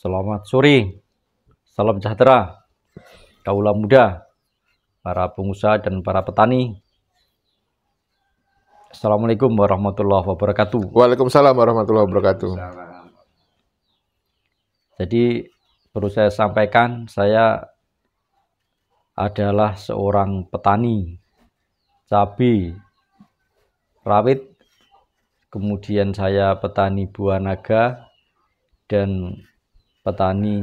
Selamat sore, salam sejahtera, kaula muda, para pengusaha dan para petani. Assalamualaikum warahmatullahi wabarakatuh. Waalaikumsalam warahmatullahi wabarakatuh. Jadi perlu saya sampaikan, saya adalah seorang petani cabai rawit, kemudian saya petani buah naga dan petani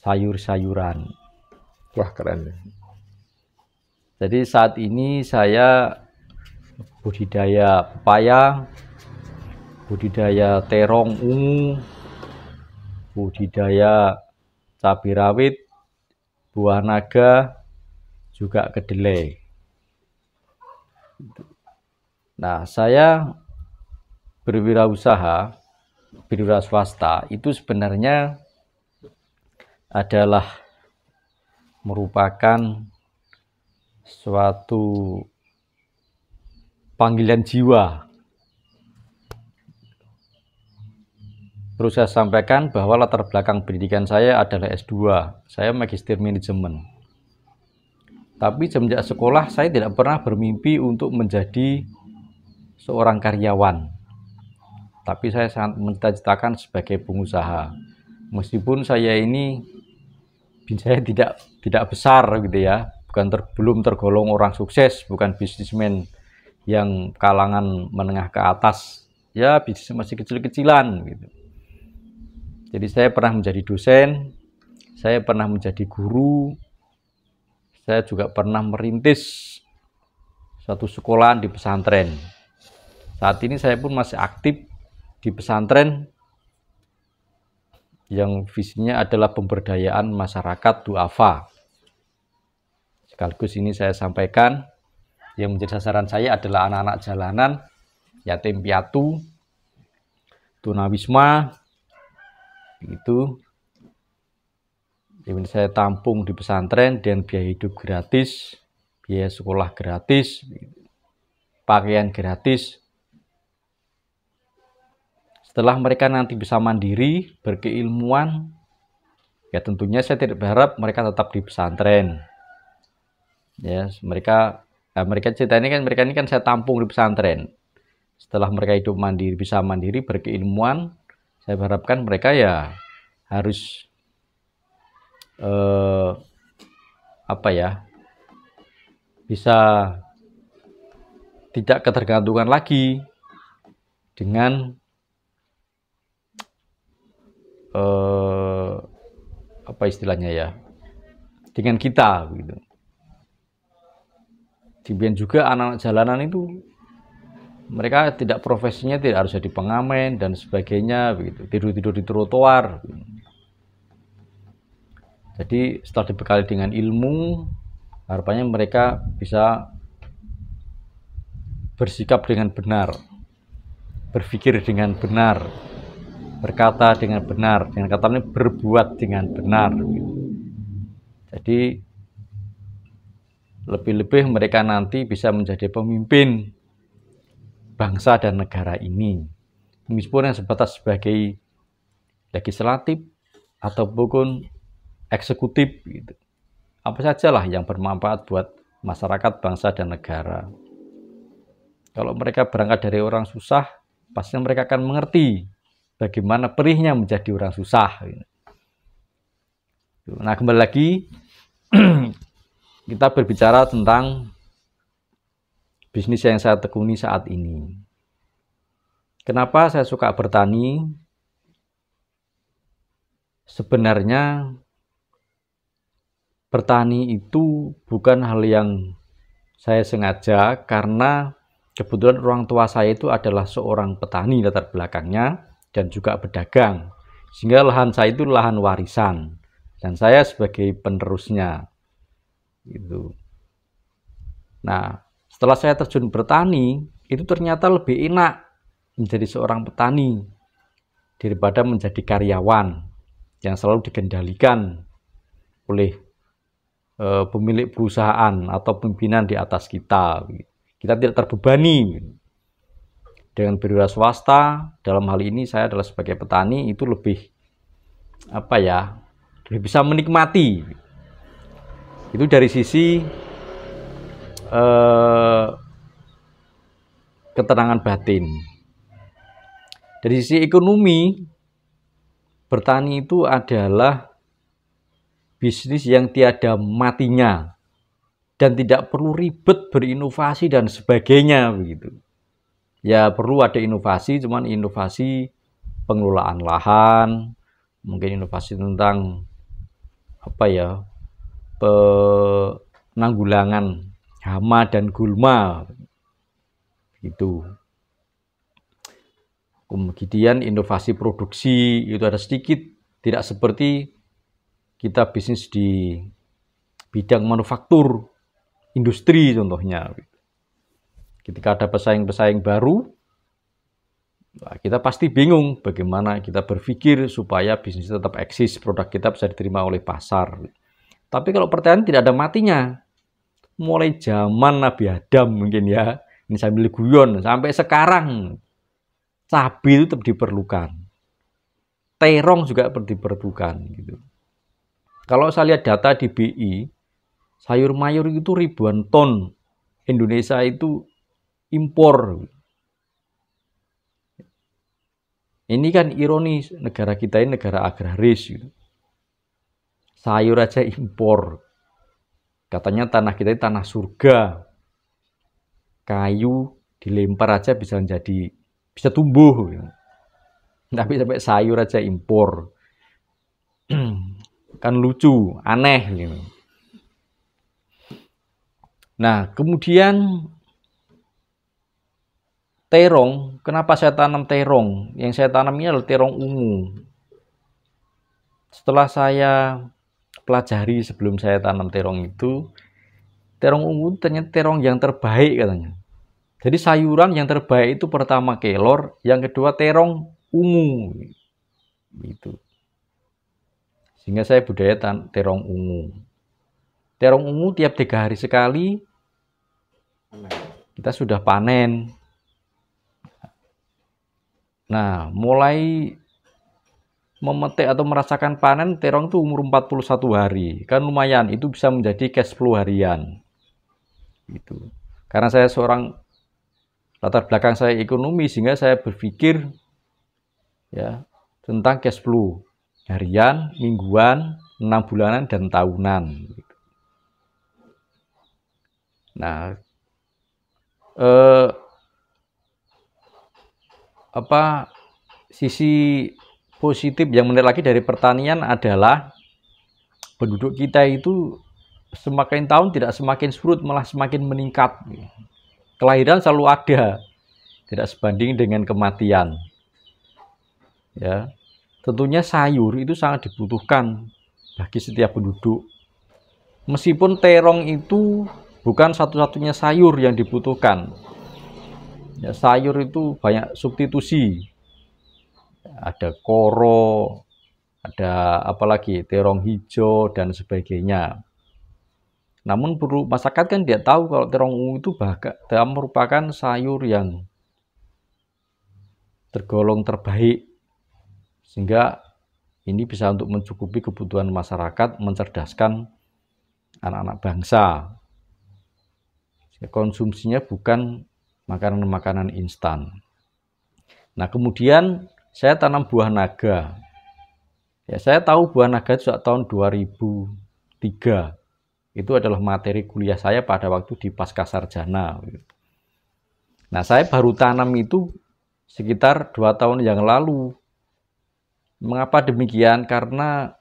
sayur-sayuran. Wah, keren. Jadi saat ini saya budidaya pepaya, budidaya terong ungu, budidaya cabai rawit, buah naga, juga kedelai. Nah, saya berwirausaha, berwira swasta itu sebenarnya adalah merupakan suatu panggilan jiwa. Perlu saya sampaikan bahwa latar belakang pendidikan saya adalah S2, saya magister manajemen. Tapi semenjak sekolah saya tidak pernah bermimpi untuk menjadi seorang karyawan. Tapi saya sangat mencita-citakan sebagai pengusaha. Meskipun saya ini saya tidak besar gitu ya, belum tergolong orang sukses, bukan bisnismen yang kalangan menengah ke atas, ya bisnis masih kecil-kecilan gitu. Jadi saya pernah menjadi dosen, saya pernah menjadi guru, saya juga pernah merintis satu sekolahan di pesantren. Saat ini saya pun masih aktif di pesantren yang visinya adalah pemberdayaan masyarakat duafa. Sekaligus ini saya sampaikan, yang menjadi sasaran saya adalah anak-anak jalanan, yatim piatu, tunawisma, itu. Ini saya tampung di pesantren dan biaya hidup gratis, biaya sekolah gratis, pakaian gratis. Setelah mereka nanti bisa mandiri, berkeilmuan, ya tentunya saya tidak berharap mereka tetap di pesantren. Ya, mereka cerita ini kan saya tampung di pesantren. Setelah mereka hidup mandiri, bisa mandiri, berkeilmuan, saya harapkan mereka ya harus bisa tidak ketergantungan lagi dengan dengan kita gitu. Kemudian juga anak-anak jalanan itu mereka tidak profesinya tidak harus jadi pengamen dan sebagainya begitu, tidur di trotoar. Jadi setelah dibekali dengan ilmu, harapannya mereka bisa bersikap dengan benar, berpikir dengan benar, berkata dengan benar, dengan kata ini berbuat dengan benar. Jadi lebih-lebih mereka nanti bisa menjadi pemimpin bangsa dan negara ini, meskipun yang sebatas sebagai legislatif ataupun eksekutif gitu. Apa sajalah yang bermanfaat buat masyarakat, bangsa dan negara. Kalau mereka berangkat dari orang susah, pasti mereka akan mengerti bagaimana perihnya menjadi orang susah. Nah, kembali lagi kita berbicara tentang bisnis yang saya tekuni saat ini. Kenapa saya suka bertani? Sebenarnya bertani itu bukan hal yang saya sengaja, karena kebetulan orang tua saya itu adalah seorang petani latar belakangnya dan juga pedagang, sehingga lahan saya itu lahan warisan dan saya sebagai penerusnya gitu. Nah, setelah saya terjun bertani, itu ternyata lebih enak menjadi seorang petani daripada menjadi karyawan yang selalu dikendalikan oleh pemilik perusahaan atau pimpinan di atas kita. Kita tidak terbebani. Dengan berwira swasta, dalam hal ini saya adalah sebagai petani, itu lebih apa ya, lebih bisa menikmati. Itu dari sisi ketenangan batin. Dari sisi ekonomi, bertani itu adalah bisnis yang tiada matinya dan tidak perlu ribet berinovasi dan sebagainya begitu. Ya perlu ada inovasi, cuman inovasi pengelolaan lahan, mungkin inovasi tentang apa ya, penanggulangan hama dan gulma gitu. Kemudian inovasi produksi itu ada sedikit, tidak seperti kita bisnis di bidang manufaktur, industri contohnya. Ketika ada pesaing-pesaing baru, kita pasti bingung bagaimana kita berpikir supaya bisnis tetap eksis, produk kita bisa diterima oleh pasar. Tapi kalau pertanian tidak ada matinya. Mulai zaman Nabi Adam mungkin ya, ini sambil guyon, sampai sekarang cabai itu tetap diperlukan. Terong juga diperlukan gitu. Kalau saya lihat data di BI, sayur mayur itu ribuan ton. Indonesia itu impor. Ini kan ironis, negara kita ini negara agraris gitu. Sayur aja impor. Katanya tanah kita ini tanah surga. Kayu dilempar aja bisa tumbuh gitu. Tapi sampai sayur aja impor. Kan lucu, aneh gitu. Nah, kemudian terong, kenapa saya tanam terong? Yang saya tanam ini adalah terong ungu. Setelah saya pelajari sebelum saya tanam terong itu, terong ungu ternyata terong yang terbaik katanya. Jadi sayuran yang terbaik itu pertama kelor, yang kedua terong ungu. Gitu. Sehingga saya budaya terong ungu. Terong ungu tiap 3 hari sekali kita sudah panen. Nah, mulai memetik atau merasakan panen terong itu umur 41 hari. Kan lumayan, itu bisa menjadi cash flow harian. Gitu. Karena saya seorang latar belakang saya ekonomi, sehingga saya berpikir ya tentang cash flow harian, mingguan, 6 bulanan dan tahunan. Nah, sisi positif yang menarik lagi dari pertanian adalah penduduk kita itu semakin tahun tidak semakin surut, malah semakin meningkat. Kelahiran selalu ada, tidak sebanding dengan kematian. Ya, tentunya sayur itu sangat dibutuhkan bagi setiap penduduk. Meskipun terong itu bukan satu-satunya sayur yang dibutuhkan. Ya, sayur itu banyak substitusi. Ada koro, ada apalagi terong hijau dan sebagainya. Namun perlu masyarakat kan tidak tahu kalau terong ungu itu merupakan sayur yang tergolong terbaik, sehingga ini bisa untuk mencukupi kebutuhan masyarakat, mencerdaskan anak-anak bangsa. Konsumsinya bukan makanan-makanan instan. Nah, kemudian saya tanam buah naga. Ya, saya tahu buah naga itu sejak tahun 2003. Itu adalah materi kuliah saya pada waktu di Pascasarjana. Nah, saya baru tanam itu sekitar 2 tahun yang lalu. Mengapa demikian? Karena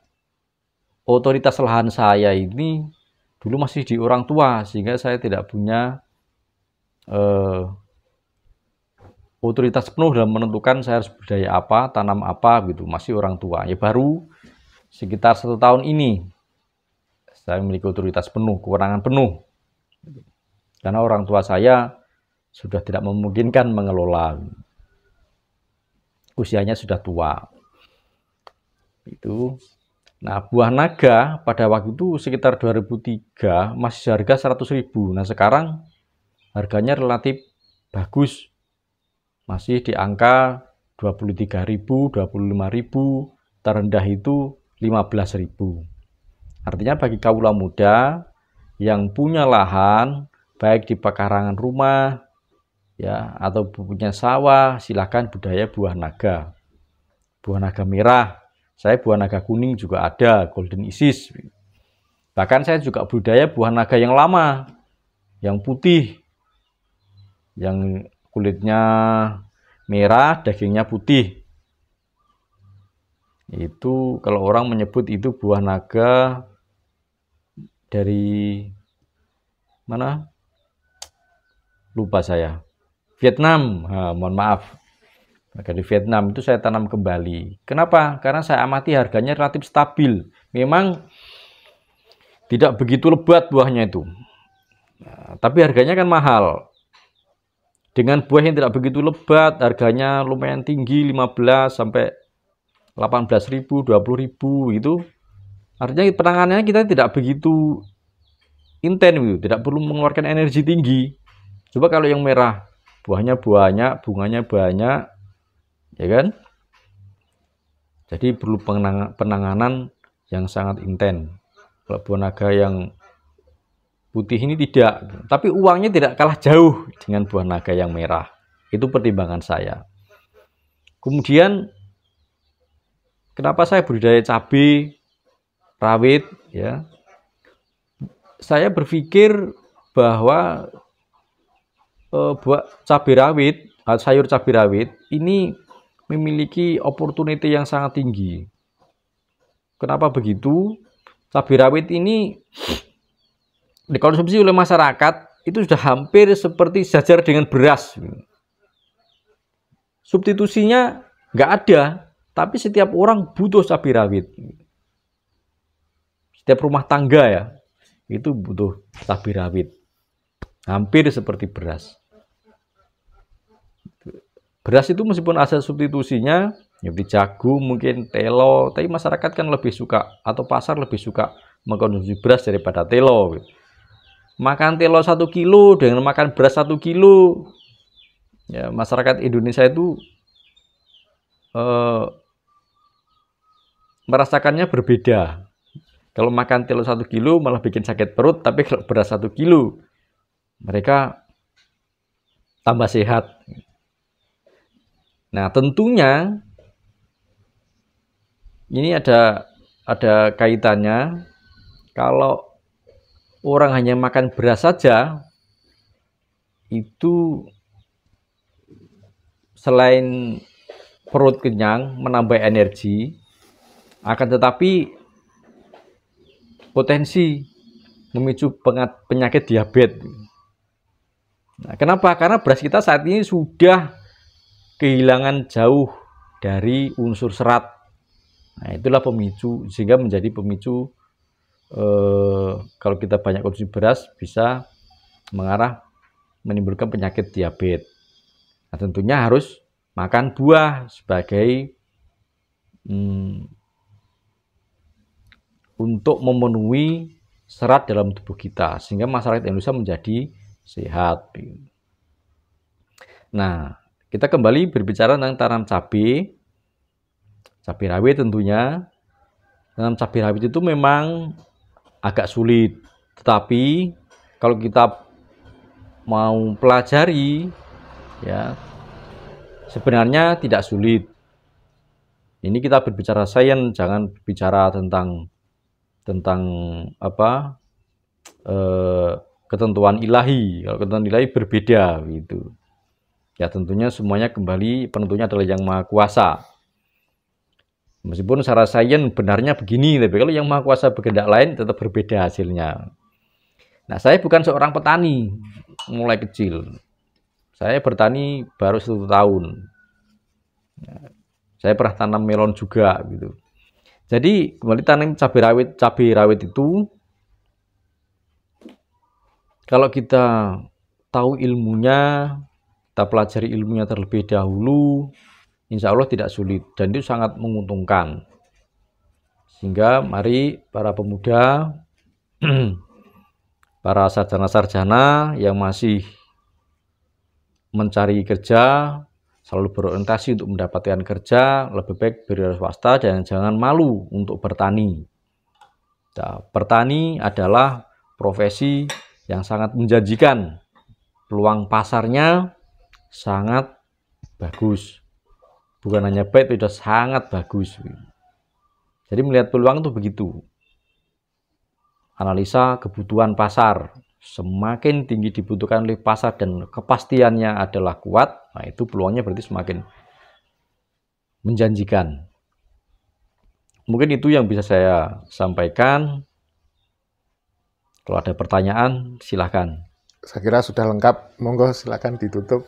otoritas lahan saya ini dulu masih di orang tua, sehingga saya tidak punya otoritas penuh dalam menentukan saya harus budidaya apa, tanam apa gitu, masih orang tua. Ya baru sekitar 1 tahun ini saya memiliki otoritas penuh, kewenangan penuh. Karena orang tua saya sudah tidak memungkinkan mengelola. Usianya sudah tua. Itu. Nah, buah naga pada waktu itu sekitar 2003 masih harga 100.000. Nah, sekarang harganya relatif bagus. Masih di angka 23.000, 25.000, terendah itu 15.000. Artinya bagi kaula muda yang punya lahan, baik di pekarangan rumah, ya, atau punya sawah, silahkan budaya buah naga. Buah naga merah, saya buah naga kuning juga ada, Golden Isis. Bahkan saya juga budaya buah naga yang lama, yang putih, yang kulitnya merah, dagingnya putih. Itu kalau orang menyebut itu buah naga dari mana? Lupa saya. Vietnam, mohon maaf. Naga di Vietnam itu saya tanam kembali. Kenapa? Karena saya amati harganya relatif stabil. Memang tidak begitu lebat buahnya itu. Nah, tapi harganya kan mahal. Dengan buah yang tidak begitu lebat, harganya lumayan tinggi, 15 sampai 18.000, 20.000 itu. Artinya penanganannya kita tidak begitu intens gitu, tidak perlu mengeluarkan energi tinggi. Coba kalau yang merah, buahnya banyak, bunganya banyak, ya kan? Jadi perlu penanganan yang sangat intens. Kalau buah naga yang putih ini tidak, tapi uangnya tidak kalah jauh dengan buah naga yang merah. Itu pertimbangan saya. Kemudian kenapa saya budidaya cabai rawit, ya? Saya berpikir bahwa buat cabai rawit, sayur cabai rawit ini memiliki opportunity yang sangat tinggi. Kenapa begitu? Cabai rawit ini dikonsumsi oleh masyarakat itu sudah hampir seperti sejajar dengan beras. Substitusinya nggak ada, tapi setiap orang butuh cabai rawit. Setiap rumah tangga ya, itu butuh cabai rawit. Hampir seperti beras. Beras itu meskipun ada substitusinya, seperti jagung, mungkin telo, tapi masyarakat kan lebih suka, atau pasar lebih suka mengkonsumsi beras daripada telo. Makan telo 1 kilo dengan makan beras 1 kilo, ya, masyarakat Indonesia itu merasakannya berbeda. Kalau makan telo 1 kilo malah bikin sakit perut, tapi kalau beras 1 kilo mereka tambah sehat. Nah, tentunya ini ada kaitannya. Kalau orang hanya makan beras saja, itu selain perut kenyang, menambah energi, akan tetapi potensi memicu penyakit diabetes. Nah, kenapa? Karena beras kita saat ini sudah kehilangan jauh dari unsur serat. Nah, itulah pemicu, sehingga menjadi pemicu kalau kita banyak konsumsi beras bisa mengarah menimbulkan penyakit diabetes. Nah, tentunya harus makan buah sebagai untuk memenuhi serat dalam tubuh kita, sehingga masyarakat Indonesia menjadi sehat. Nah, kita kembali berbicara tentang tanam cabai rawit. Tentunya tanam cabai rawit itu memang agak sulit, tetapi kalau kita mau pelajari, ya, sebenarnya tidak sulit. Ini kita berbicara sains, jangan bicara tentang apa ketentuan ilahi. Kalau ketentuan ilahi berbeda gitu. Ya, tentunya semuanya kembali penentunya adalah Yang Maha Kuasa. Meskipun secara sains benarnya begini, tapi kalau Yang Maha Kuasa berkehendak lain tetap berbeda hasilnya. Nah, saya bukan seorang petani mulai kecil. Saya bertani baru 1 tahun. Saya pernah tanam melon juga gitu. Jadi kembali tanam cabai rawit itu, kalau kita tahu ilmunya, kita pelajari ilmunya terlebih dahulu, insya Allah tidak sulit dan itu sangat menguntungkan. Sehingga mari para pemuda, para sarjana-sarjana yang masih mencari kerja, selalu berorientasi untuk mendapatkan kerja, lebih baik berwira swasta dan jangan malu untuk bertani. Nah, bertani adalah profesi yang sangat menjanjikan, peluang pasarnya sangat bagus. Bukan hanya baik, itu sudah sangat bagus. Jadi melihat peluang itu begitu. Analisa kebutuhan pasar. Semakin tinggi dibutuhkan oleh pasar dan kepastiannya adalah kuat, nah itu peluangnya berarti semakin menjanjikan. Mungkin itu yang bisa saya sampaikan. Kalau ada pertanyaan, silahkan. Saya kira sudah lengkap. Monggo silakan ditutup.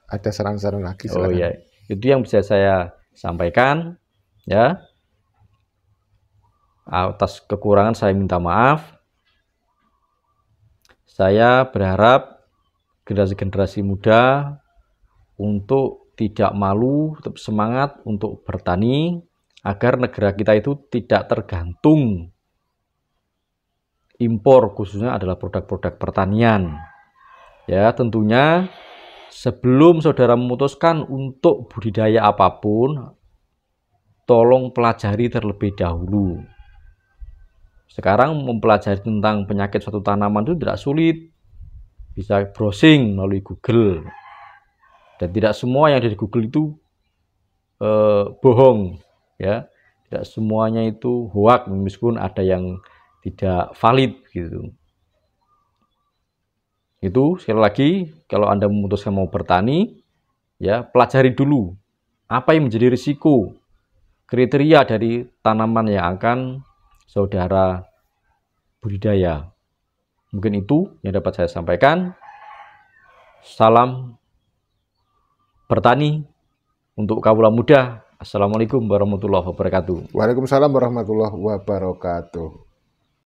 Ada saran-saran lagi, silakan. Oh ya, itu yang bisa saya sampaikan. Ya, atas kekurangan saya minta maaf. Saya berharap generasi-generasi muda untuk tidak malu, tetap semangat untuk bertani, agar negara kita itu tidak tergantung impor, khususnya adalah produk-produk pertanian. Ya, tentunya sebelum saudara memutuskan untuk budidaya apapun, tolong pelajari terlebih dahulu. Sekarang mempelajari tentang penyakit suatu tanaman itu tidak sulit. Bisa browsing melalui Google. Dan tidak semua yang ada di Google itu bohong. Ya, tidak semuanya itu hoax, meskipun ada yang tidak valid gitu. Itu sekali lagi, kalau Anda memutuskan mau bertani, ya pelajari dulu apa yang menjadi risiko, kriteria dari tanaman yang akan saudara budidaya. Mungkin itu yang dapat saya sampaikan. Salam bertani untuk kaula muda. Assalamualaikum warahmatullahi wabarakatuh. Waalaikumsalam warahmatullahi wabarakatuh.